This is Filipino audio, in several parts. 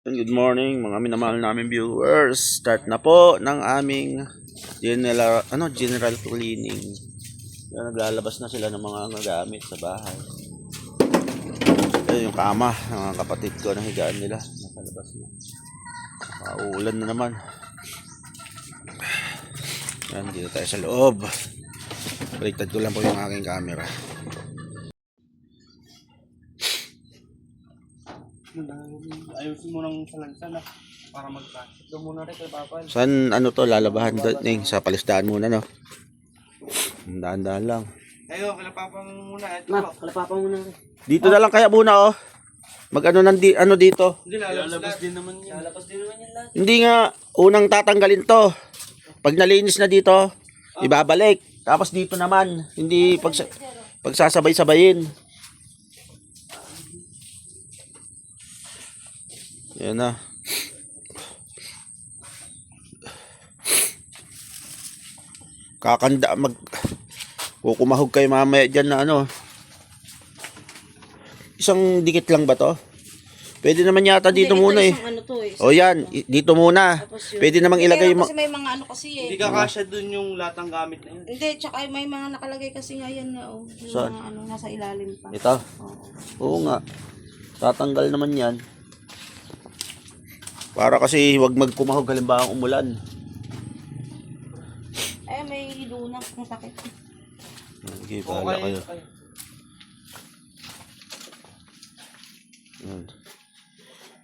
Good morning mga minamahal namin viewers. Start na po ng aming general cleaning. Yan, naglalabas na sila ng mga gamit sa bahay. Yan yung kama ng mga kapatid ko na higaan nila. Nakalabas na. Uulan na naman. Yan, dito tayo sa loob. Baliktad ko lang po yung aking camera. Ayusin mo ng salansan para mag-plastic. Doon muna rin kay Papal. Saan to lalabahan doon sa palisdaan muna no? Dahan-dahan lang. Ayo, kala Papang muna. Kala Papang muna. Dito na lang kaya muna ano dito? Hindi, lalabas din naman yan. Lalabas din naman yan lahat. Hindi nga unang tatanggalin to. Pag nalinis na dito, ibabalik. Tapos dito naman, hindi pagsasabay-sabayin. Yan na. Kukumahog kayo mamaya dyan na isang dikit lang ba to? Pwede naman yata dito muna eh. O yan, dito muna. Pwede namang ilagay yung kasi may mga kasi Hindi ka kasya dun yung latang gamit na yun. Hindi, tsaka may mga nakalagay kasi nga yan na yung saan? mga nasa ilalim pa. Ito? Oo nga. Tatanggal naman yan. Para kasi huwag magkumahog halimbawa umulan. May lunang kung sakit. Okay, bahala kayo.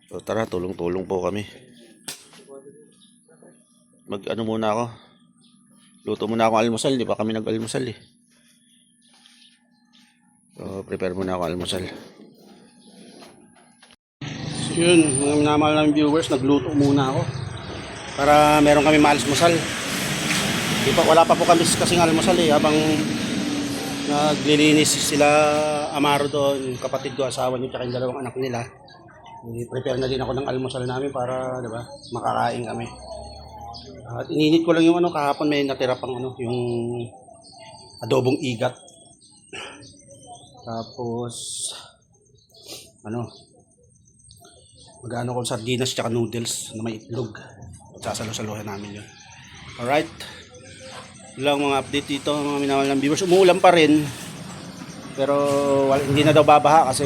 So tara, tulong-tulong po kami. Muna ako. Luto muna ako almusal, di pa kami nag-almusal eh. So prepare muna ako almusal. So yun, mga minamahal ng viewers, nagluto muna ako. Para meron kami maalmusal. Wala pa po kami kasing almusal eh, habang naglilinis sila Amaro doon, kapatid ko, asawa niya, tsaka yung dalawang anak nila. I-prepare na din ako ng almusal namin para, diba, makakain kami. At ininit ko lang yung kahapon may natira pang yung adobong igat. Tapos magano ko sardinas tsaka noodles na may itlog. Sasalo-saluhan namin yun. Alright. Lang mga update dito mga minamahal ng viewers. Umuulan pa rin. Pero hindi na daw babaha kasi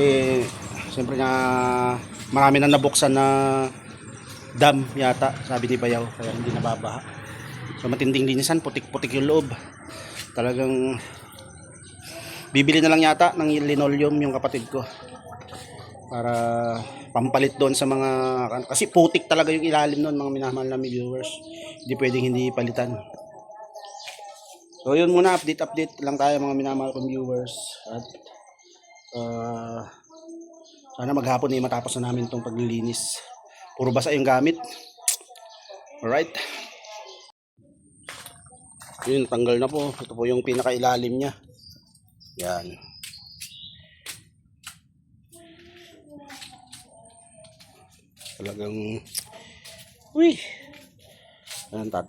siyempre na marami na nabuksan na dam yata, sabi ni Bayaw, kaya hindi na babaha. So matinding linisan, putik-putik yung loob. Talagang bibili na lang yata ng linoleum yung kapatid ko para pampalit doon sa mga, kasi putik talaga yung ilalim noon mga minamahal ng viewers. Hindi pwedeng hindi palitan. So yun muna, update lang tayo mga minamahal kong viewers. At sana maghapon matapos na namin itong paglilinis. Puro basa yung gamit. Alright. Yun, tanggal na po. Ito po yung pinakailalim niya. Yan. Talagang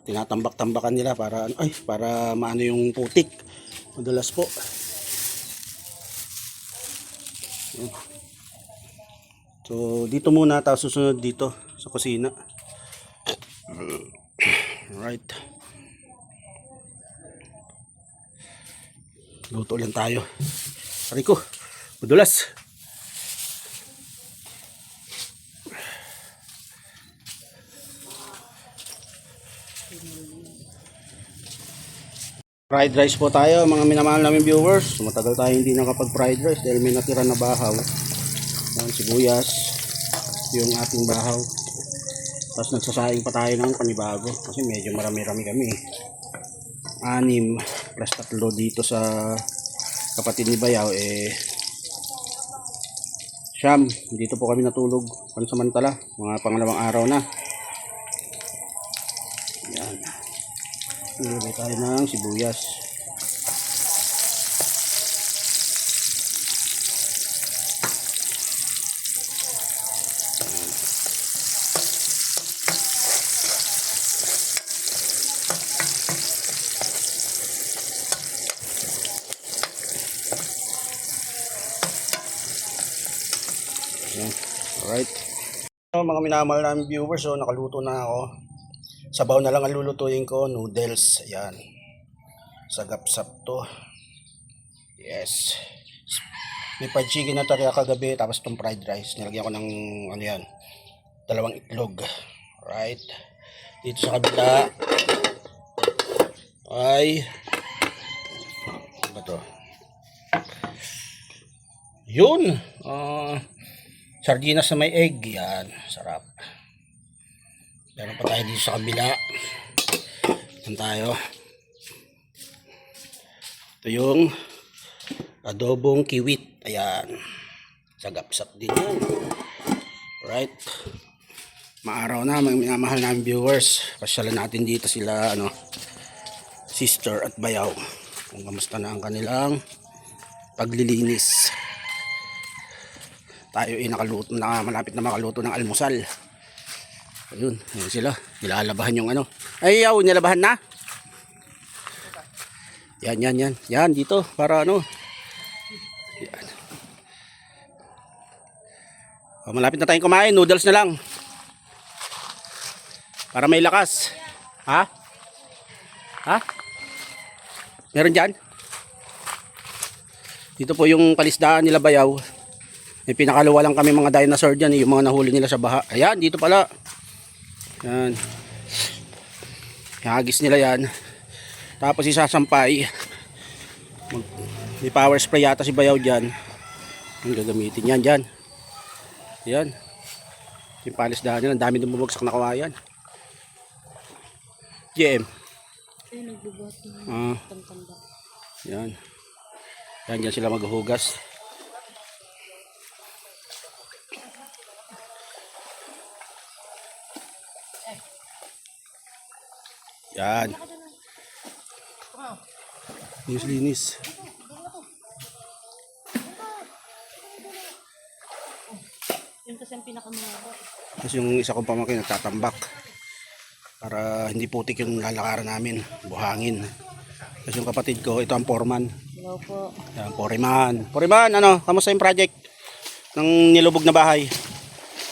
tinatambak-tambakan nila para maano yung putik. Madalas po. So dito muna, tapos susunod dito sa kusina. Alright. Luto lang tayo. Aray ko, madulas. Fried rice po tayo mga minamahal namin viewers. Matagal tayo hindi nakapag-fried rice dahil may natira na bahaw. Yan, sibuyas, yung ating bahaw. Tapos nagsasaing pa tayo ng panibago kasi medyo marami-rami kami. 6 plus 3 dito sa kapatid ni Bayaw siyam. Dito po kami natulog pansamantala, mga pangalawang araw na. Yan. Ilagay tayo ng sibuyas. Alright. So, mga minamahal namin viewers, so nakaluto na ako. Sabaw na lang ang lulutuin ko, noodles. Ayan. Sagapsap to. Yes. May fried chicken na tayo kagabi, tapos itong fried rice. Nilagyan ko ng, ano yan, 2 itlog. Right. Dito sa kabila ay, ano ba to? Yun. Sardinas na may egg. Yan. Sarap. Meron pa tayo dito sa kabila. Yan tayo. Ito yung adobong kiwit. Ayan. Sagapsap din yan. Right. Maaraw na, mga minamahal namin viewers. Pasyalan natin dito sila, sister at bayaw. Kung kamusta na ang kanilang paglilinis. Tayo ay nakaluto na, malapit na makaluto ng almusal. Ayun, ayun sila. Nilalabahan yung Ay, yaw, nilabahan na. Yan. Yan, dito, para Yan. Malapit na tayong kumain, noodles na lang. Para may lakas. Ha? Meron dyan? Dito po yung palisdaan nila bayaw. May pinakaluwa lang kami mga dinosaur dyan, yung mga nahuli nila sa baha. Ayan, dito pala. Yan. Hagis nila yan. Tapos isasampay. May power spray yata si bayaw dyan. Yung gagamitin yan dyan. Yan. Yung palisdaan nila, ang dami din bumagsak na kawayan. GM. Ay, nagbubuhat ng tanda. Yan. Yan, dyan sila maghuhugas. Yan. Linis. Yun kasi ang pinakamahaba. Tapos yung isa kong pamangkin nagtatambak. Para hindi putik yung lalakaran namin. Buhangin. Tapos yung kapatid ko, ito ang foreman. Hello po. Yan, foreman. Foreman, kamusta yung project ng nilubog na bahay?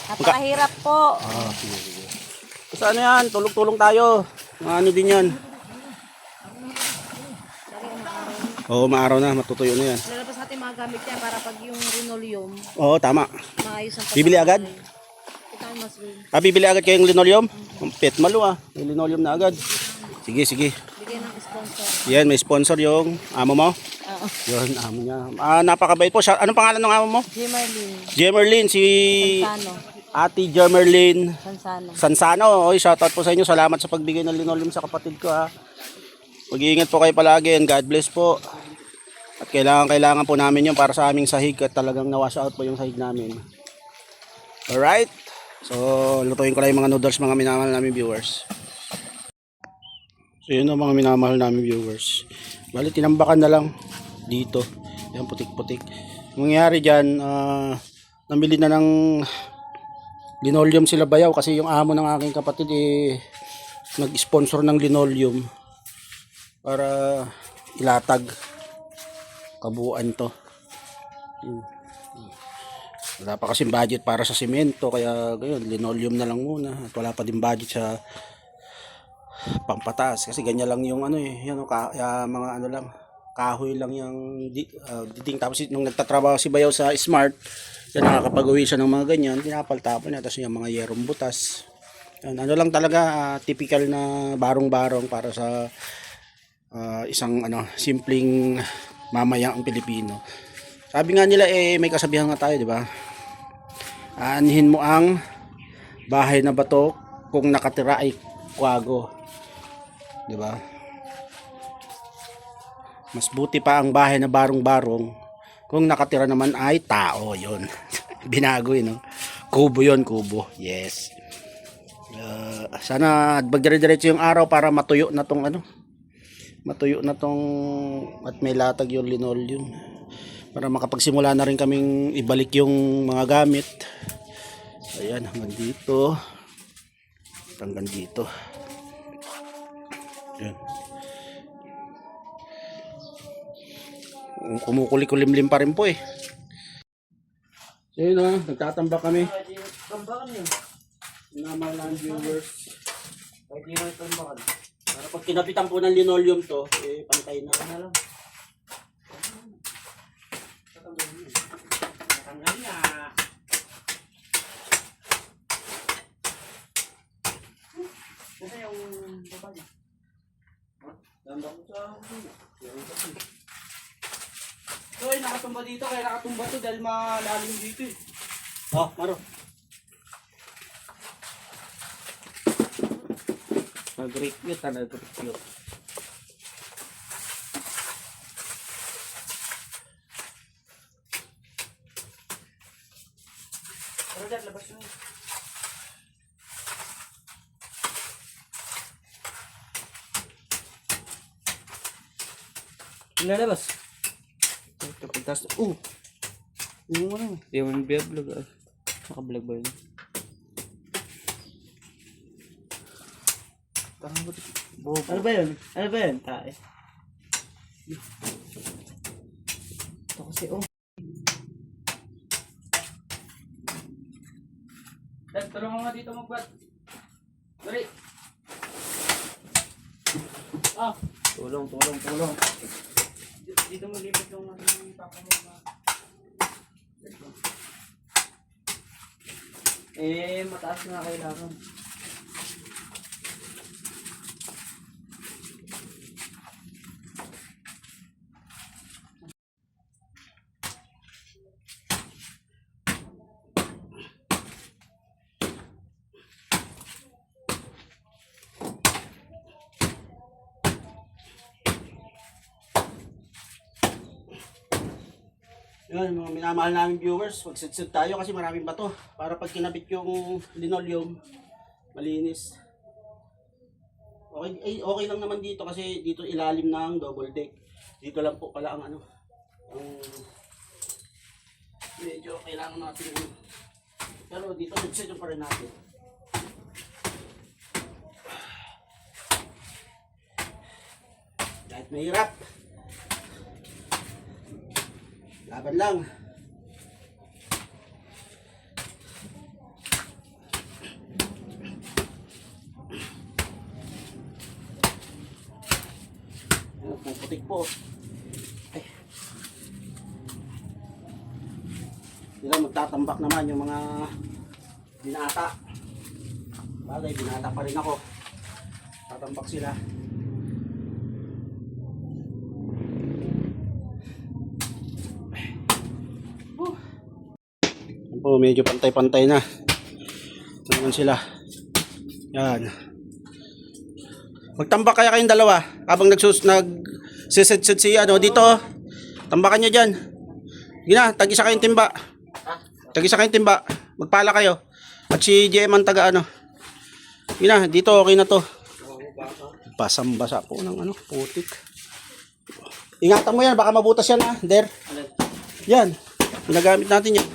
Napakahirap po. Sige. Kasi yan, tulong-tulong tayo. Ano din yan. Oo, maaraw na, matutuyo na yan. Lalabas natin mga gamit yan para pag yung linoleum, Oo, tama. maayos ang Bibili agad? Ito ang mas rin. Bibili agad kayong linoleum? Pet malo may linoleum na agad. Sige. Bigyan ng sponsor. Yan, may sponsor yung amo mo. Oo. Yun, amo niya. Napakabait po. Anong pangalan ng amo mo? Jimerlin. Jemerlin, si Sansano. Ate Jemerlin Sansano. Sansano. Oy, shoutout po sa inyo. Salamat sa pagbigay ng linoleum sa kapatid ko ha. Mag-iingat po kayo palagi and God bless po. At kailangan po namin yun para sa aming sahig at talagang nawash out po yung sahig namin. Alright. So, lutuin ko lang yung mga noodles mga minamahal namin viewers. So, yun ang mga minamahal namin viewers. Bali, tinambakan na lang dito. Yan, putik-putik. Mangyayari dyan, namili na ng linoleum sila bayaw kasi yung amo ng aking kapatid nag-sponsor ng linoleum para ilatag kabuuan to. Wala pa kasing budget para sa simento kaya gayon, linoleum na lang muna at wala pa din budget sa pampataas kasi ganyan lang yung mga lang kahoy lang yung diting. Tapos nung nagtatrabaho si bayaw sa Smart yan, nakakapag-uwi siya ng mga ganyan, tinapal-tapal niya. Tapos yung mga yerong butas yan, lang talaga typical na barong-barong para sa isang simpleng mamayang Pilipino. Sabi nga nila may kasabihan nga tayo, di ba? Aanhin mo ang bahay na bato kung nakatira ay kwago. Di ba? Mas buti pa ang bahay na barong-barong kung nakatira naman ay tao. Yon. Binago no? Kubo yon, kubo. Yes. Sana magdire-diretso yung araw para matuyo na tong at may latag yung linoleum para makapagsimula na rin kaming ibalik yung mga gamit. Ayan, hanggang dito. Ayan. Kumukulim-lim pa rin po So yun nagtatambak kami. minamahal na viewers. Kahit di na ito bakal. Para pag kinapitan po ng linoleum to, eh, pantay na. Ano lang? Natanggal na. Kasi yung bakal. Ganda ko sa... So, ay nakatumba dito. Kaya nakatumba to dahil malalim dito eh. Oh, Maro. Nag-recute na nag-recute. Pero dyan, labas yun. Lalabas. Kapag taas... Yung ano. Yung vlog. Naka-vlog ba yun? Parang ba Ano ba yun? Ano ba yun? Tae. Ito kasi Dad, tulungan mo nga dito magbat. Dali. Ah, Tulong. dito mo lipat yung papa mo ba? Mataas na kailangan. Yun, mga minamahal namin viewers, magsit-sit tayo kasi maraming bato. Para pag kinabit yung linoleum, malinis. Okay lang naman dito kasi dito ilalim ng double deck. Dito lang po pala ang ano, ang medyo kailangan natin yun. Pero dito sit-sit pa rin natin. Kahit mahirap. Laban lang. Puputik po. Ay. Sila magtatambak naman yung mga binata. Bagay, binata pa rin ako. Tatambak sila. Po, medyo pantay-pantay na. Ito naman sila. Yan. Magtambak kaya kayong dalawa habang nagsisid si ano dito. Tambakan nyo dyan. Gina, tag-isa kayong timba. Tag-isa kayong timba. Magpala kayo. At si JM ang taga ano. Gina, dito okay na to. Basang-basa po ng ano, putik. Ingatan mo yan, baka mabutas yan ha. Der. Yan. Ginagamit natin yan.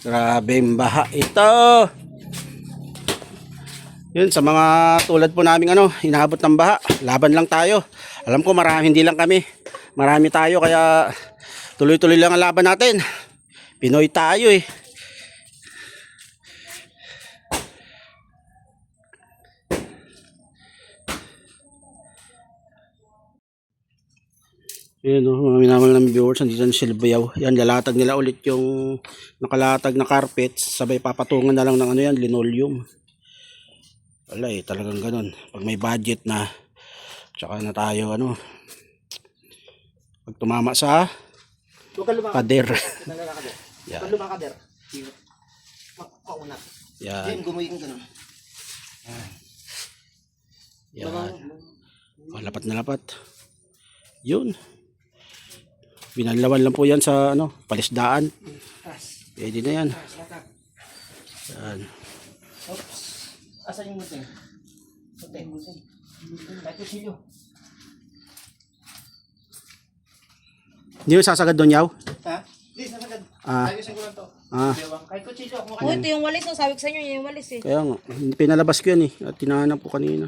Grabe yung baha ito. Yun, sa mga tulad po naming ano, inaabot ng baha, laban lang tayo. Alam ko marami, hindi lang kami. Marami tayo kaya tuloy-tuloy lang ang laban natin. Pinoy tayo eh. Yan o, mga minamahal ng viewers, nandito na sila bayaw. Yan, lalatag nila ulit yung nakalatag na carpet. Sabay papatungan na lang ng ano yan, linoleum. Wala eh, talagang ganun. Pag may budget na, tsaka na tayo ano. Pag tumama sa pader. Yan. Pag lumakader. Pauna. Yan. Gumuhin ganun. Yan. O, lapat na lapat. Yun. Binalawan lang po yan sa ano, palisdaan. Pwede na yan. Yan. Oops. Asan yung muting? Muting. Kahit kusilyo. Hindi mo sasagad doon, Yaw? Ha? Hindi, sasagad. Ah. Ayusin ko lang to. Ah. Kahit kusilyo. Oh, ito yung walis. Sabi ko sa inyo, yung walis eh. Kaya nga, pinalabas ko yan eh. At tinahanap ko kanina.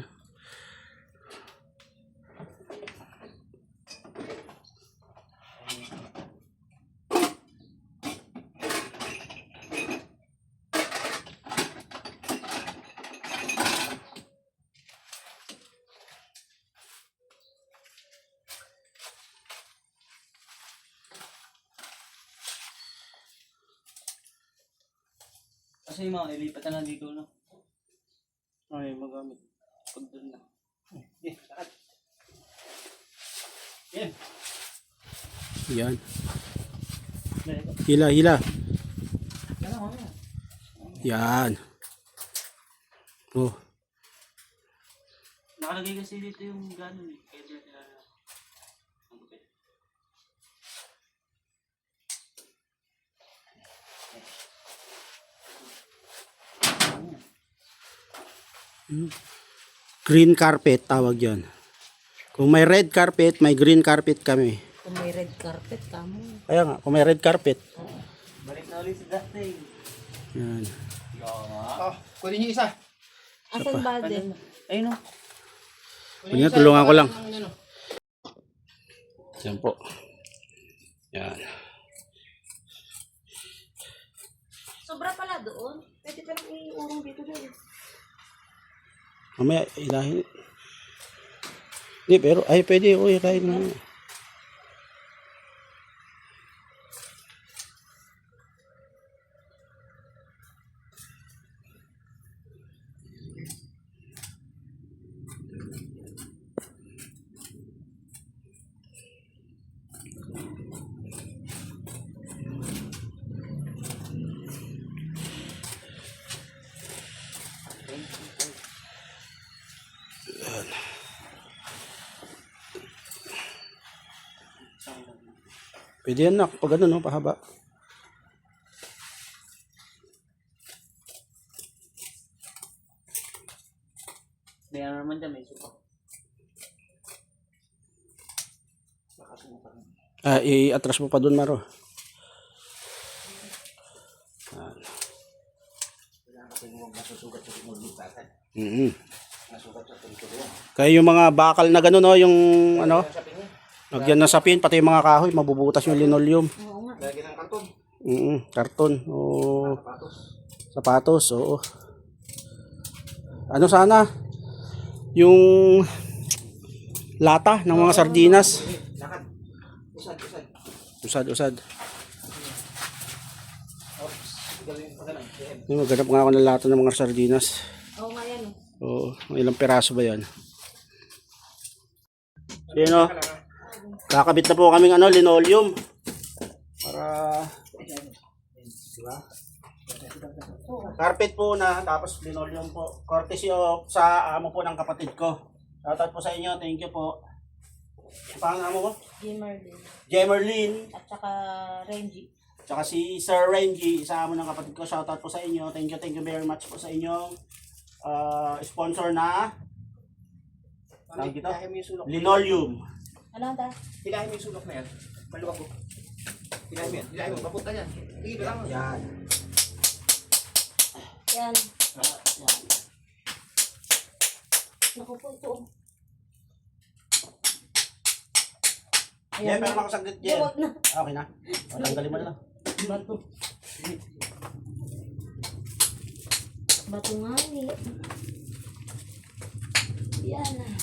Kasi yung mga ilipat na dito, no? Ay, magamit. Pag doon na. Eh, lahat. Yan. Yan. Hila, hila. Yan ako na. Yan. Oh. Nakalagay kasi dito yung gano'n eh. Kaya dyan nila na. Green carpet tawag yan. Kung may red carpet, may green carpet kami. Kung may red carpet, kamo. Kaya nga, kung may red carpet. Balik na ulit sa dati. Yan. Oh, kunin niyo isa. Asan ba din? Ayun o. Kunya, tulungan ko lang. Yan po. Yan. Sobra pala doon. Pwede pa lang iurong dito doon. Mamaya, ilahin. Hindi, pero, ay, pwede. Uy, ilahin mo. Pwede yan, nak. Pag ano, no, pahaba. May ano naman dyan, may suka. I-atras mo pa doon, Maro. Kaya yung mga bakal na gano'n, no, yung ano, lagyan ng sapin, pati yung mga kahoy, mabubutas yung linoleum. Oo nga. Lagyan ng karton. Karton. O, sapatos, oo. Ano sana? Yung lata ng mga sardinas. Lakad. Usad, usad. Usad-usad. Oops. Galing pa ganun. Yung maghanap nga ako ng lata ng mga sardinas. Oo nga yan. Oo, ilang piraso ba yan? So yun o, kakabit na po kaming ano, linoleum. Para, diba? Carpet po na, tapos linoleum po. Courtesy of sa amo po ng kapatid ko. Shoutout po sa inyo, thank you po. Pangalan amo mo? Jimerlin. Jemerlin. At saka Renji. Tsaka si Sir Renji, isa amo ng kapatid ko. Shoutout po sa inyo. Thank you very much po sa inyong sponsor na tawag dito? Hilahin mo yung sulok. Linoleum. Ano ta? Hilahin mo yung sulok na yan. Maluwag ko. Hilahin mo yan. Hilahin mo. Papunta yan. Tigil lang. Yan. Yan. Naku po ito. Yan, pero makasaglit yan. Huwag na. Okay na. Tanggalin mo na lang. Bato. Bato nga eh. Yan ah.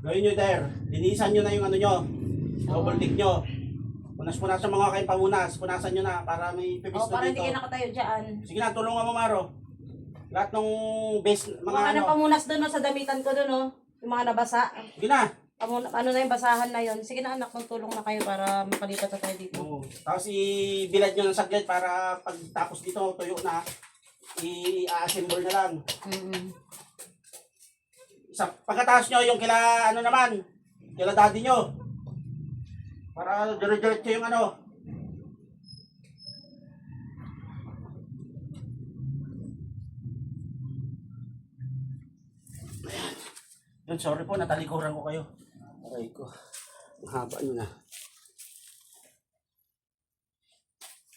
Gawin nyo there. Linisan nyo na yung ano nyo. Double tick nyo. Punas-punas sa mga kayong pamunas. Punasan nyo na para may pipis Oh, na para hindi dito. kayo nakatayo dyan. Sige na, tulungan mo Maro. Lahat ng base, mga Mga ano. pamunas doon no, sa damitan ko doon no. Yung mga nabasa. Sige na. Ano na yung basahan na yon. Sige na anak, magtulong na kayo para makalipat na tayo dito. Oo. Tapos i-bilad nyo ng saglit para pag tapos dito, tuyo na. I-assemble na lang. Sa pagkataas nyo, yung kila ano naman, kila daddy nyo. Para dire-diretso yung ano. Ayan. Yun, sorry po, natalikuran ko kayo. Aray ko. Ang haba nyo na.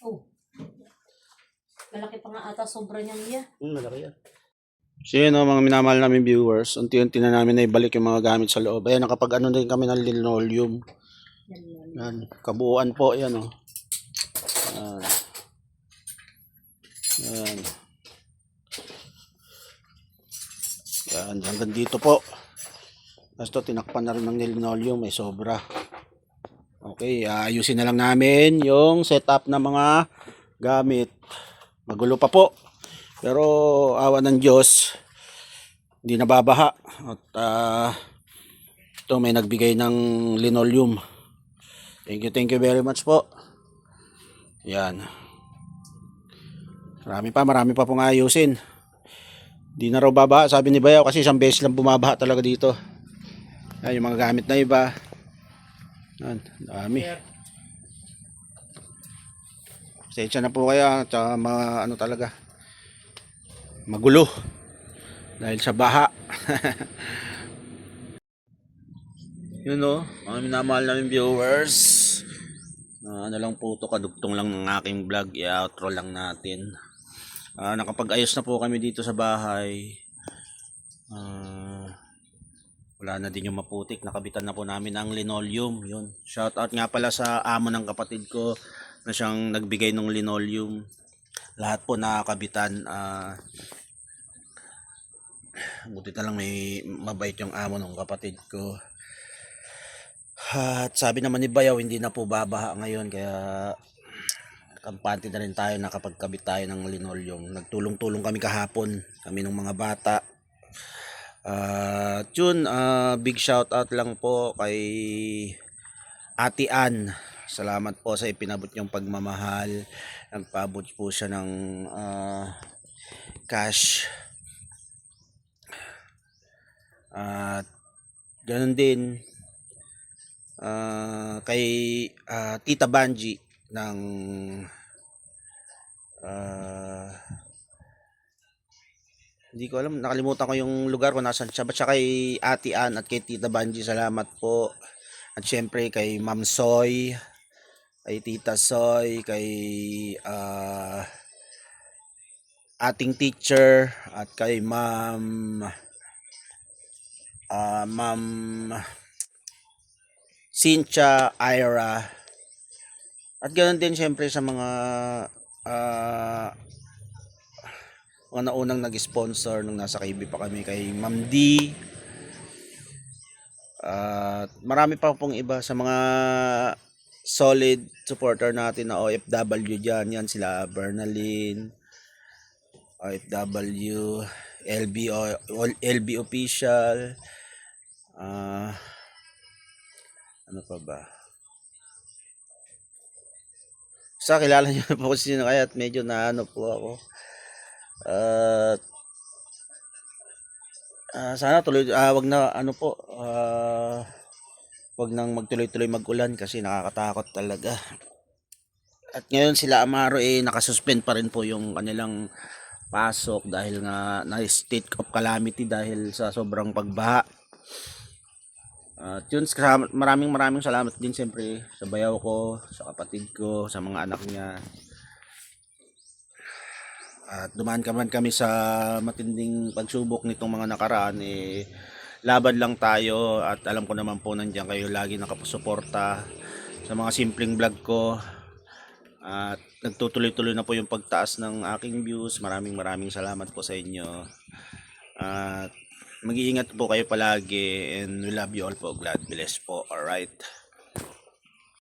Oh. Malaki pa nga ata, sobra niyan niya. Malaki yan. So yun mga minamahal namin viewers, unti-unti na namin na ibalik yung mga gamit sa loob. Ayan, nakapag ano din kami ng linoleum. Yan, kabuuan po, yan o. Yan. Yan. Yan, hanggang dito po. Tapos to, tinakpan na rin ng linoleum, may sobra. Okay, ayusin na lang namin yung setup ng mga gamit. Magulo pa po. Pero awa ng Diyos, hindi nababaha. At ito may nagbigay ng linoleum. Thank you very much po. Yan. Marami pa pong ayusin. Di na raw babaha, sabi ni Bayaw, kasi isang beses lang bumabaha talaga dito. Ay, yung mga gamit na iba. Yan, dami. Pasensya na po kaya, tsaka ano talaga, magulo dahil sa baha. Yun o, mga minamahal namin viewers. Ano lang po ito, kadugtong lang ng aking vlog, i-outro lang natin. Nakapag-ayos na po kami dito sa bahay. Wala na din yung maputik, nakabitan na po namin ang linoleum. Yun. Shout out nga pala sa amo ng kapatid ko na siyang nagbigay ng linoleum. Lahat po nakakabitan. Buti na lang may mabait yung amo ng kapatid ko. At sabi naman ni Bayaw, hindi na po babaha ngayon, kaya kampante na rin tayo, nakapagkabit tayo ng linoleum. Nagtulong-tulong kami kahapon, kami ng mga bata. Yun, big shout out lang po kay Ate Ann. Salamat po sa ipinabot niyong pagmamahal. Nagpabot po siya ng cash. At ganun din kay Tita Banji ng hindi ko alam, nakalimutan ko yung lugar kung nasan siya. Basta kay Ate Ann at kay Tita Banji, salamat po. At syempre kay Ma'am Soy, kay Tita Soy, kay ating teacher, at kay Ma'am Cynthia, Ira. At ganoon din syempre sa mga naunang nag-sponsor nung nasa KB pa kami, kay Ma'am D. Marami pa pong iba sa mga solid supporter natin na OFW dyan. Yan sila Bernalyn, OFW, LB official. Ano pa ba? Sa kilala niyo na po kung sino, kaya at medyo na ano po ako. Sana tuloy, wag na ano po, wag nang magtuloy-tuloy mag-ulan kasi nakakatakot talaga. At ngayon sila Amaro nakasuspend pa rin po yung kanilang pasok dahil nga na state of calamity dahil sa sobrang pagbaha. At yun, maraming salamat din siyempre sa bayaw ko, sa kapatid ko, sa mga anak niya. At dumaan kami sa matinding pagsubok nitong mga nakaraan, laban lang tayo, at alam ko naman po nandiyan kayo lagi nakasuporta sa mga simpleng vlog ko. At nagtutuloy-tuloy na po yung pagtaas ng aking views. Maraming salamat po sa inyo. At mag-iingat po kayo palagi, and we love you all po. God bless po. Alright.